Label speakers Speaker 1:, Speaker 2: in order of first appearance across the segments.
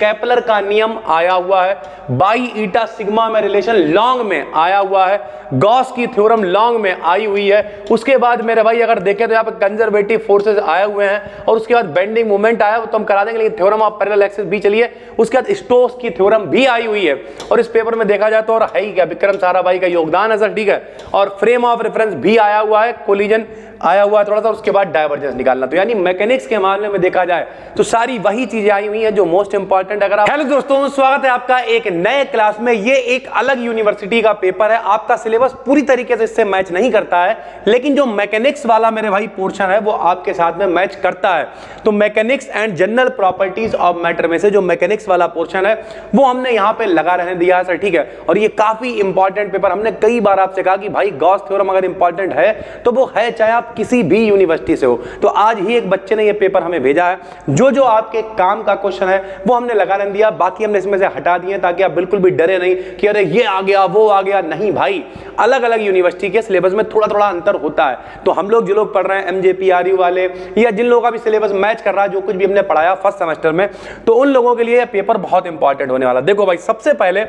Speaker 1: Kepler का नियम आया हुआ है, बाई ईटा सिग्मा में रिलेशन लॉन्ग में आया हुआ है, गॉस की थ्योरम लॉन्ग में आई हुई है। उसके बाद मेरे भाई अगर देखें तो यहाँ पर कंजर्वेटिव फोर्सेस आए हुए हैं और उसके बाद बेंडिंग मोमेंट आया वो तो हम करा देंगे, लेकिन थ्योरम ऑफ पैरेलल एक्सिस भी चलिए। उसके बाद स्टोक्स की थ्योरम भी आई हुई है और इस पेपर में देखा जाए तो और है ही क्या, विक्रम साराभाई का योगदान है सर, ठीक है। और फ्रेम ऑफ रेफरेंस भी आया हुआ है, कोलिजन आया हुआ है थोड़ा सा, उसके बाद डाइवर्जेंस निकालना। तो यानी मैकेनिक्स के मामले में देखा जाए तो सारी वही चीजें आई हुई हैं जो मोस्ट इंपॉर्टेंट। अगर आप हेलो दोस्तों, स्वागत है आपका एक नए क्लास में। ये एक अलग यूनिवर्सिटी का पेपर है, आपका सिलेबस पूरी तरीके से इससे मैच नहीं करता है, लेकिन जो मैकेनिक्स वाला मेरे भाई पोर्शन है वो आपके साथ में मैच करता है। तो mechanics and general properties of matter में से जो मैकेनिक्स वाला पोर्शन है वो हमने यहाँ पे लगा रहने दिया है सर, ठीक है। और ये काफी इंपॉर्टेंट पेपर, हमने कई बार आपसे कहा कि भाई गॉस थ्योरम अगर इंपॉर्टेंट है तो वो है चाहे आप किसी भी यूनिवर्सिटी से हो। तो आज ही एक बच्चे ने ये पेपर हमें भेजा है, जो आपके काम का क्वेश्चन है वो हमने लगा रहने दिया, बाकी हमने इसमें से हटा दिए ताकि आप बिल्कुल भी डरे नहीं कि अरे ये आ गया वो आ गया। नहीं भाई, अलग अलग यूनिवर्सिटी के सिलेबस में थोड़ा थोड़ा अंतर होता है। तो हम लोग जो लोग पढ़ रहे हैं MJPRU वाले या जिन लोगों का भी सिलेबस मैच कर रहा है, जो कुछ भी हमने पढ़ाया फर्स्ट सेमेस्टर में, तो उन लोगों के लिए यह पेपर बहुत इंपॉर्टेंट होने वाला। देखो भाई, सबसे पहले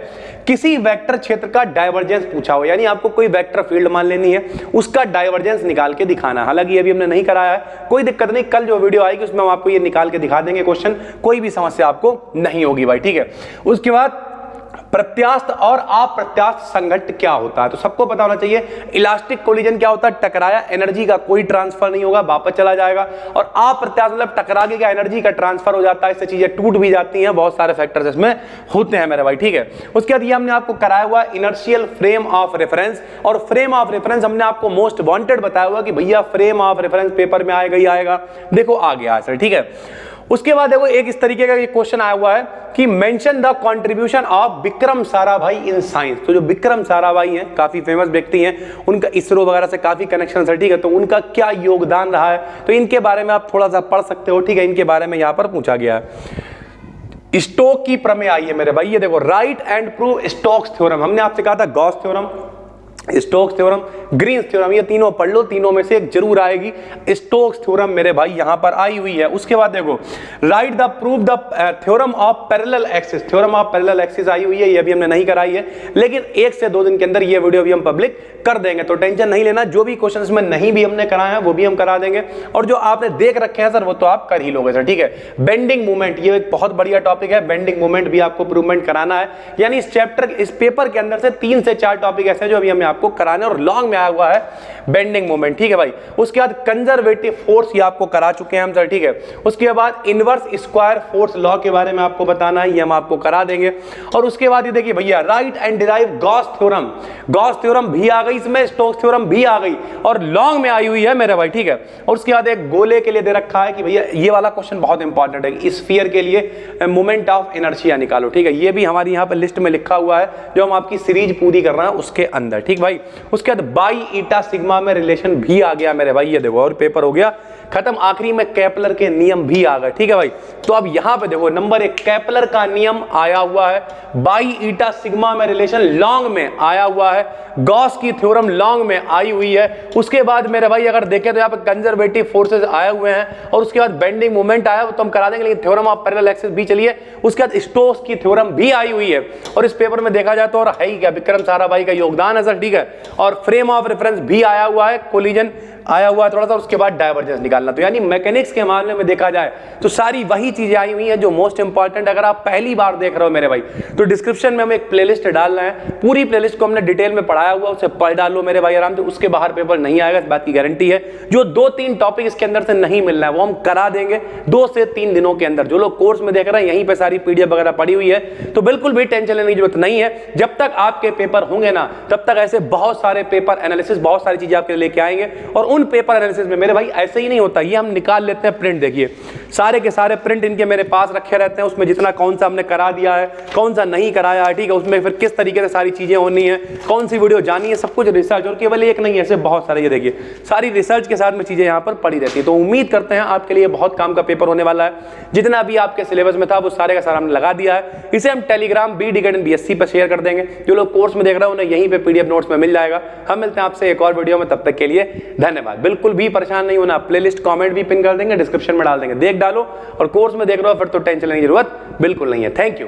Speaker 1: किसी वेक्टर क्षेत्र का डाइवर्जेंस पूछा हो, यानी आपको कोई वेक्टर फील्ड मान लेनी है, उसका डाइवर्जेंस निकाल के दिखाना है। हालांकि अभी हमने नहीं कराया है, कोई दिक्कत नहीं, कल जो वीडियो आएगी उसमें हम आपको ये निकाल के दिखा देंगे क्वेश्चन, कोई भी समस्या आपको नहीं होगी भाई, ठीक है। उसके बाद प्रत्यास्थ और अप्रत्यास्थ संघट्ट क्या होता है, तो सबको पता होना चाहिए। इलास्टिक कोलिजन क्या होता है, टकराया, एनर्जी का कोई ट्रांसफर नहीं होगा, वापस चला जाएगा। और अप्रत्यास्थ मतलब टकरा के क्या एनर्जी का ट्रांसफर हो जाता है, इससे चीजें टूट भी जाती हैं, बहुत सारे फैक्टर्स इसमें होते हैं मेरे भाई, ठीक है। उसके बाद ये हमने आपको कराया हुआ इनर्शियल फ्रेम ऑफ रेफरेंस, और फ्रेम ऑफ रेफरेंस हमने आपको मोस्ट वांटेड बताया हुआ कि भैया फ्रेम ऑफ रेफरेंस पेपर में आएगा ही आएगा। देखो आ गया सर, ठीक है। उसके बाद देखो एक इस तरीके का ये क्वेश्चन आया हुआ है कि mention the contribution of Vikram Sarabhai in science. तो जो विक्रम साराभाई हैं, काफी फेमस व्यक्ति हैं, उनका इसरो वगैरह से काफी कनेक्शन है, ठीक है। तो उनका क्या योगदान रहा है, तो इनके बारे में आप थोड़ा सा पढ़ सकते हो, ठीक है। इनके बारे में यहां पर पूछा गया है। स्टोक की प्रमेय आई है मेरे भाई, ये देखो, write and prove Stokes theorem. हमने आपसे कहा था Gauss theorem, Stokes theorem, Green's theorem, ये तीनों पढ़ लो, तीनों में से एक जरूर आएगी। स्टोक्स थ्योरम मेरे भाई यहां पर आई हुई है। उसके बाद देखो, write the prove the theorem of parallel axis, theorem of parallel axis आई हुई है, ये अभी हमने नहीं कराई है, लेकिन 1 से 2 दिन के अंदर ये वीडियो भी हम पब्लिक कर देंगे, तो टेंशन नहीं लेना। जो भी क्वेश्चंस में नहीं भी हमने कराए हैं वो भी हम करा देंगे, और जो आपने देख रखे हैं सर वो तो आप कर ही लोगे सर, ठीक है। बेंडिंग मूवमेंट, ये एक बहुत बढ़िया टॉपिक है, बेंडिंग मूवमेंट भी आपको प्रूवमेंट कराना है। यानी इस चैप्टर, इस पेपर के अंदर से 3 से 4 टॉपिक ऐसे हैं जो अभी हमें आपको कराने, और लॉन्ग में आया हुआ है बेंडिंग मोमेंट, ठीक है भाई। उसके बाद कंजर्वेटिव फोर्स ये आपको करा चुके हैं हम सर, ठीक है। उसके बाद इनवर्स स्क्वायर फोर्स लॉ के बारे में आपको बताना है, ये हम आपको करा देंगे। और उसके बाद ये देखिए भैया, right and derive Gauss theorem, Gauss theorem भी आ गई इसमें, स्टोक्स थ्योरम भी आ गई और लॉन्ग में आई हुई है मेरे भाई, ठीक है। और उसके बाद एक गोले के लिए दे रखा है कि भैया ये वाला क्वेश्चन बहुत इंपॉर्टेंट है, स्फीयर के लिए मोमेंट ऑफ इनर्शिया निकालो, ठीक है। ये भी हमारी यहाँ पर लिस्ट में लिखा हुआ है जो हम आपकी सीरीज पूरी कर रहे हैं उसके अंदर, ठीक भाई। उसके बाद बाई ईटा सिग्मा में रिलेशन भी आ गया मेरे भाई, ये देखो, और पेपर हो गया खत्म। आखिरी में केपलर के नियम भी आ गए, ठीक है भाई। तो अब यहां पे देखो, नंबर 1 केपलर का नियम आया हुआ है, बाई ईटा सिग्मा में रिलेशन लॉन्ग में आया हुआ है, गॉस की थ्योरम लॉन्ग में आई हुई है। उसके बाद मेरे भाई अगर देखें तो यहाँ पे कंजर्वेटिव फोर्सेस आए हुए हैं, और उसके बाद बेंडिंग मोमेंट आया वो तो हम करा देंगे, लेकिन थ्योरम ऑफ पैरेलल एक्सिस भी चलिए। उसके बाद स्टोक्स की थ्योरम भी आई हुई है, और इस पेपर में देखा जाए तो और है ही क्या, विक्रम साराभाई का योगदान है सर, ठीक है। और फ्रेम ऑफ रेफरेंस भी आया हुआ है, कोलिजन आया हुआ है थोड़ा सा, उसके बाद डाइवर्जेंस निकालना। तो यानी मैकेनिक्स के मामले में देखा जाए तो सारी वही चीजें आई हुई हैं जो मोस्ट इंपॉर्टेंट। अगर आप पहली बार देख रहे हो मेरे भाई, तो डिस्क्रिप्शन में हम एक प्लेलिस्ट डाल रहे हैं, पूरी प्लेलिस्ट को हमने डिटेल में पढ़ाया हुआ, उसे पढ़ डालो मेरे भाई आराम से, उसके बाहर पेपर नहीं आएगा, इस बात की गारंटी है। जो 2-3 टॉपिक इसके अंदर से नहीं मिलना है वो हम करा देंगे 2 से 3 दिनों के अंदर। जो लोग कोर्स में देख रहे हैं यहीं पे सारी PDF वगैरह पड़ी हुई है, तो बिल्कुल भी टेंशन लेने की जरूरत नहीं है। जब तक आपके पेपर होंगे ना, तब तक ऐसे बहुत सारे पेपर एनालिसिस, बहुत सारी चीजें आपके लेके आएंगे। और उन पेपर एनालिसिस मेरे भाई ऐसे ही नहीं होता, ये हम निकाल लेते हैं प्रिंट, देखिए सारे के सारे प्रिंट इनके मेरे पास रखे रहते हैं, उसमें जितना कौन सा हमने करा दिया है, कौन सा नहीं कराया है, ठीक है। उसमें फिर किस तरीके से सारी चीजें होनी है, कौन सी वीडियो जानी है, सब कुछ रिसर्च, और केवल एक नहीं, ऐसे बहुत सारे, ये देखिए सारी रिसर्च के साथ में चीजें यहाँ पर पड़ी रहती है। तो उम्मीद करते हैं आपके लिए बहुत काम का पेपर होने वाला है। जितना भी आपके सिलेबस में था वो सारे का सारा हमने लगा दिया है। इसे हम टेलीग्राम BD पर शेयर कर देंगे, जो लोग कोर्स में देख रहे हैं उन्हें यहीं पे PDF नोट्स में मिल जाएगा। हम मिलते हैं आपसे एक और वीडियो में, तब तक के लिए धन्यवाद। बिल्कुल भी परेशान नहीं होना, प्लेलिस्ट लिस्ट कमेंट भी पिन कर देंगे, डिस्क्रिप्शन में डाल देंगे, देख डालो। और कोर्स में देख रहे हो फिर तो टेंशन लेने की जरूरत बिल्कुल नहीं है। Thank you.